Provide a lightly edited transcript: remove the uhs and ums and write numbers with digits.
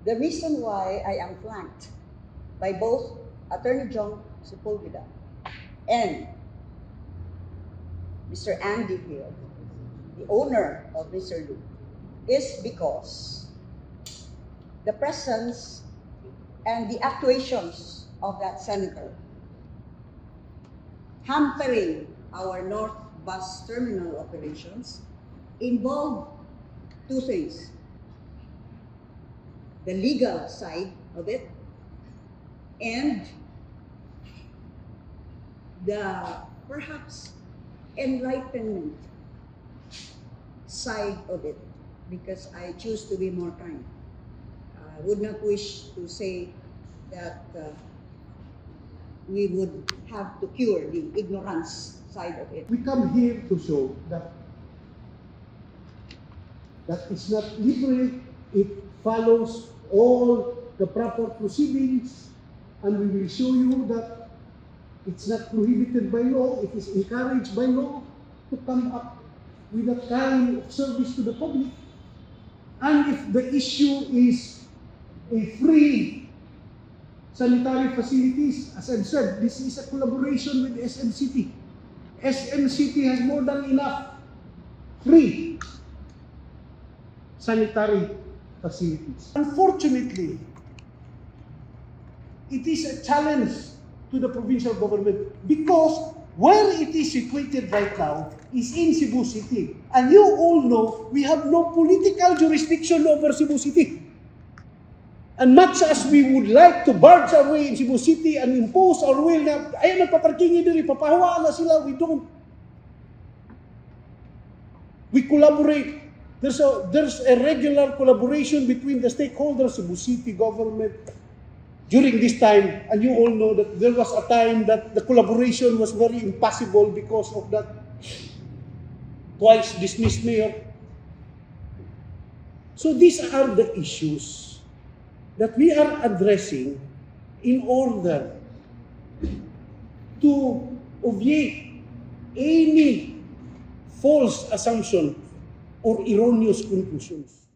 the reason why I am flanked by both Attorney John Sepulveda and Mr. Andy Hill, the owner of Mr. Lu, is because the presence and the actuations of that senator hampering our North Bus Terminal operations involve two things: the legal side of it and the perhaps enlightenment side of it, because I choose to be more kind. I would not wish to say that we would have to cure the ignorance side of it. We come here to show that it's not liberal, it follows all the proper proceedings, and we will show you that it's not prohibited by law, it is encouraged by law to come up with a kind of service to the public. And if the issue is a free sanitary facilities, as I've said, this is a collaboration with SMCT. SMCT has more than enough free sanitary facilities. Unfortunately, it is a challenge to the provincial government because where it is situated right now is in Cebu City. And you all know we have no political jurisdiction over Cebu City. And much as we would like to barge our way in Cebu City and impose our will na, ayun, nagpaparkingi dili, papahawaan na sila, we don't. We collaborate. There's a regular collaboration between the stakeholders, Cebu City government, during this time. And you all know that there was a time that the collaboration was very impossible because of that twice dismissed mayor. So these are the issues that we are addressing in order to obviate any false assumption or erroneous conclusions.